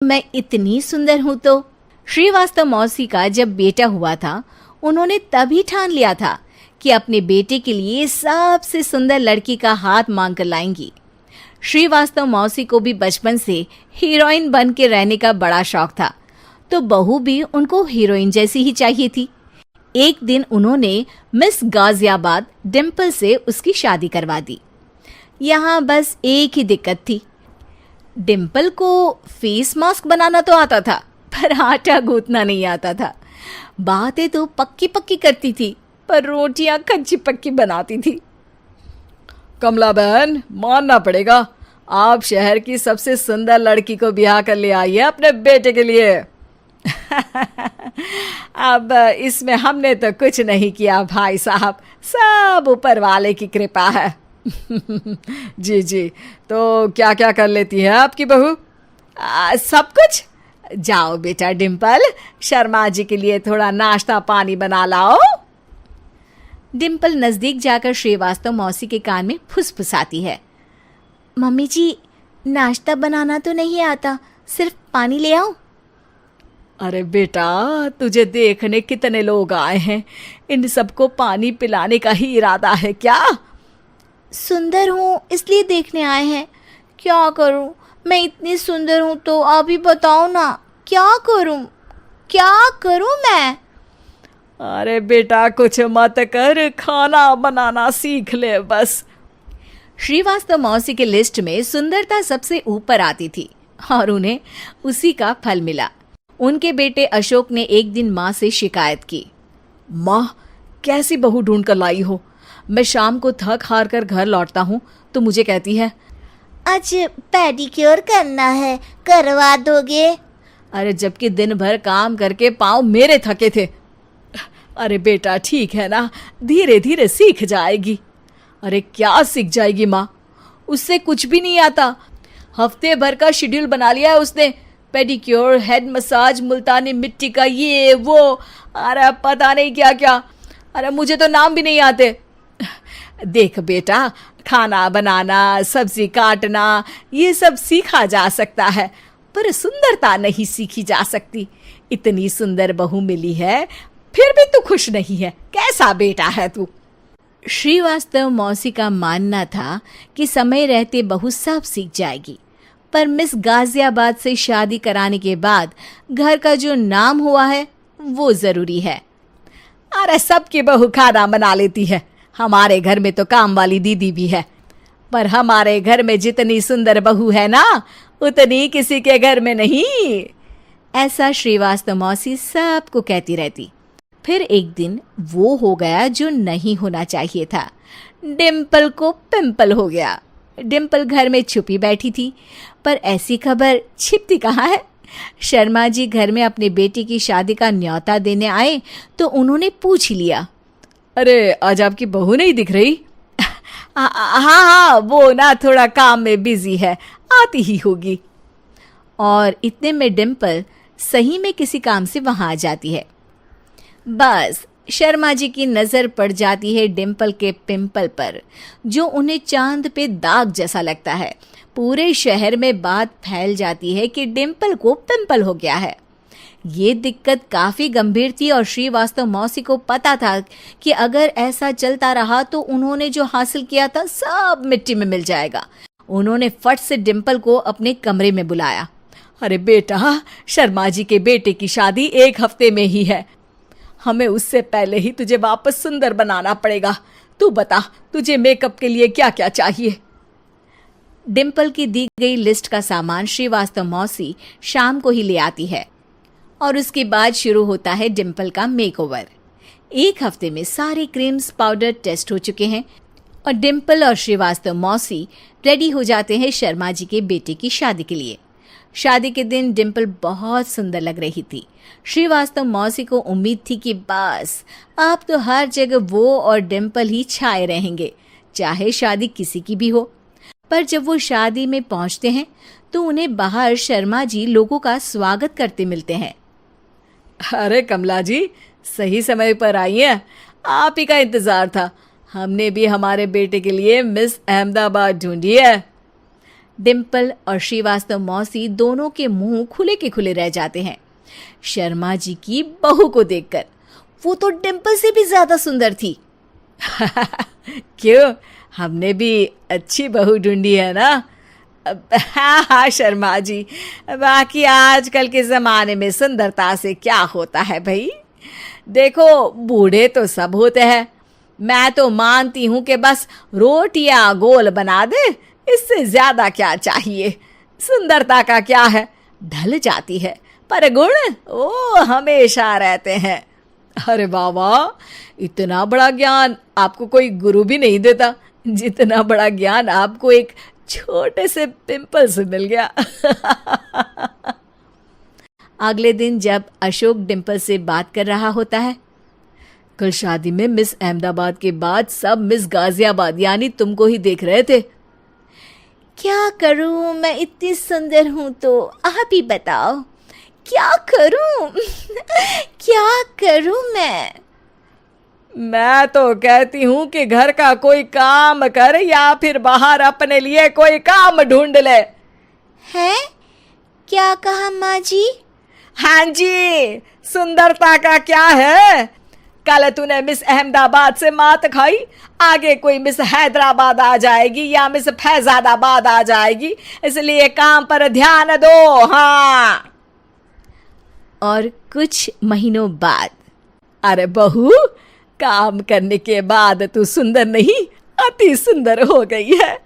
मैं इतनी सुंदर हूँ तो। श्रीवास्तव मौसी का जब बेटा हुआ था, उन्होंने तभी ठान लिया था कि अपने बेटे के लिए सबसे सुंदर लड़की का हाथ मांग कर लाएंगी। श्रीवास्तव मौसी को भी बचपन से हीरोइन बन के रहने का बड़ा शौक था, तो बहू भी उनको हीरोइन जैसी ही चाहिए थी। एक दिन उन्होंने मिस गाजियाबाद डिम्पल से उसकी शादी करवा दी। यहाँ बस एक ही दिक्कत थी, डिम्पल को फेस मास्क बनाना तो आता था, पर आटा गूंथना नहीं आता था। बातें तो पक्की पक्की करती थी, पर रोटियां कच्ची पक्की बनाती थी। कमला बहन, मानना पड़ेगा, आप शहर की सबसे सुंदर लड़की को ब्याह कर ले आई है अपने बेटे के लिए। अब इसमें हमने तो कुछ नहीं किया भाई साहब, सब ऊपर वाले की कृपा है। जी जी, तो क्या क्या कर लेती है आपकी बहू? सब कुछ। जाओ बेटा डिम्पल, शर्मा जी के लिए थोड़ा नाश्ता पानी बना लाओ। डिम्पल नजदीक जाकर श्रीवास्तव मौसी के कान में फुसफुसाती है। मम्मी जी, नाश्ता बनाना तो नहीं आता, सिर्फ पानी ले आओ। अरे बेटा, तुझे देखने कितने लोग आए हैं, इन सबको पानी पिलाने का ही इरादा है क्या? सुंदर हूँ इसलिए देखने आए हैं। क्या करूँ, मैं इतनी सुंदर हूँ तो आप ही बताओ ना, क्या करूँ मैं? अरे बेटा, कुछ मत कर, खाना बनाना सीख ले बस। श्रीवास्तव मौसी के लिस्ट में सुंदरता सबसे ऊपर आती थी और उन्हें उसी का फल मिला। उनके बेटे अशोक ने एक दिन माँ से शिकायत की। माँ, कैसी बहू ढूंढ कर लाई हो? मैं शाम को थक हार कर घर लौटता हूँ तो मुझे कहती है, आज पेडिक्योर करना है, करवा दोगे? अरे जबकि दिन भर काम करके पाँव मेरे थके थे। अरे बेटा, ठीक है ना, धीरे धीरे सीख जाएगी। अरे क्या सीख जाएगी माँ, उससे कुछ भी नहीं आता। हफ्ते भर का शेड्यूल बना लिया है उसने, पेडिक्योर, हेड मसाज, मुल्तानी मिट्टी का ये वो, अरे पता नहीं क्या क्या। अरे मुझे तो नाम भी नहीं आते। देख बेटा, खाना बनाना, सब्जी काटना, ये सब सीखा जा सकता है, पर सुंदरता नहीं सीखी जा सकती। इतनी सुंदर बहू मिली है, फिर भी तू खुश नहीं है, कैसा बेटा है तू? श्रीवास्तव मौसी का मानना था कि समय रहते बहू सब सीख जाएगी, पर मिस गाजियाबाद से शादी कराने के बाद घर का जो नाम हुआ है वो जरूरी है। अरे सबकी बहू खाना बना लेती है, हमारे घर में तो काम वाली दीदी भी है, पर हमारे घर में जितनी सुंदर बहू है ना, उतनी किसी के घर में नहीं। ऐसा श्रीवास्तव मौसी सबको कहती रहती। फिर एक दिन वो हो गया जो नहीं होना चाहिए था, डिम्पल को पिंपल हो गया। डिम्पल घर में छुपी बैठी थी, पर ऐसी खबर छिपती कहाँ है। शर्मा जी घर में अपने बेटी की शादी का न्योता देने आए तो उन्होंने पूछ लिया, अरे आज आपकी बहू नहीं दिख रही? हाँ, वो ना थोड़ा काम में बिजी है, आती ही होगी। और इतने में डिम्पल सही में किसी काम से वहां आ जाती है। बस शर्मा जी की नजर पड़ जाती है डिम्पल के पिंपल पर, जो उन्हें चांद पे दाग जैसा लगता है। पूरे शहर में बात फैल जाती है कि डिम्पल को पिंपल हो गया है। ये दिक्कत काफी गंभीर थी और श्रीवास्तव मौसी को पता था कि अगर ऐसा चलता रहा तो उन्होंने जो हासिल किया था सब मिट्टी में मिल जाएगा। उन्होंने फट से डिम्पल को अपने कमरे में बुलाया। अरे बेटा, शर्मा जी के बेटे की शादी 1 हफ्ते में ही है, हमें उससे पहले ही तुझे वापस सुंदर बनाना पड़ेगा। तू बता, तुझे मेकअप के लिए क्या क्या चाहिए? डिम्पल की दी गई लिस्ट का सामान श्रीवास्तव मौसी शाम को ही ले आती है और उसके बाद शुरू होता है डिम्पल का मेकओवर। 1 हफ्ते में सारे क्रीम्स पाउडर टेस्ट हो चुके हैं और डिम्पल और श्रीवास्तव मौसी रेडी हो जाते हैं शर्मा जी के बेटे की शादी के लिए। शादी के दिन डिम्पल बहुत सुंदर लग रही थी। श्रीवास्तव मौसी को उम्मीद थी कि बस अब तो हर जगह वो और डिम्पल ही छाए रहेंगे, चाहे शादी किसी की भी हो। पर जब वो शादी में पहुंचते हैं तो उन्हें बाहर शर्मा जी लोगों का स्वागत करते मिलते हैं। अरे कमला जी, सही समय पर आई हैं, आप ही का इंतजार था। हमने भी हमारे बेटे के लिए मिस अहमदाबाद ढूंढी है। डिम्पल और श्रीवास्तव मौसी दोनों के मुंह खुले के खुले रह जाते हैं शर्मा जी की बहू को देखकर। वो तो डिम्पल से भी ज्यादा सुंदर थी। क्यों, हमने भी अच्छी बहू ढूंढी है ना? हाँ हाँ शर्मा जी, बाकी आजकल के ज़माने में सुंदरता से क्या होता है भाई। देखो, बूढ़े तो सब होते हैं। मैं तो मानती हूँ कि बस रोटियां गोल बना दे, इससे ज्यादा क्या चाहिए। सुंदरता का क्या है, ढल जाती है, पर गुण वो हमेशा रहते हैं। अरे बाबा, इतना बड़ा ज्ञान आपको कोई गुरु भी नहीं देता जितना बड़ा ज्ञान आपको एक छोटे से पिंपल से मिल गया। अगले दिन जब अशोक डिम्पल से बात कर रहा होता है, कल शादी में मिस अहमदाबाद के बाद सब मिस गाजियाबाद यानी तुमको ही देख रहे थे। क्या करूं, मैं इतनी सुंदर हूं तो आप ही बताओ क्या करूं। क्या करूं मैं तो कहती हूँ कि घर का कोई काम कर या फिर बाहर अपने लिए कोई काम ढूंढ ले। है? क्या कहा माँ जी? हाँ जी, सुंदरता का क्या है। कल तूने मिस अहमदाबाद से मात खाई, आगे कोई मिस हैदराबाद आ जाएगी या मिस फैजादाबाद आ जाएगी, इसलिए काम पर ध्यान दो। हाँ। और कुछ महीनों बाद, अरे बहू, काम करने के बाद तू सुंदर नहीं, अति सुंदर हो गई है।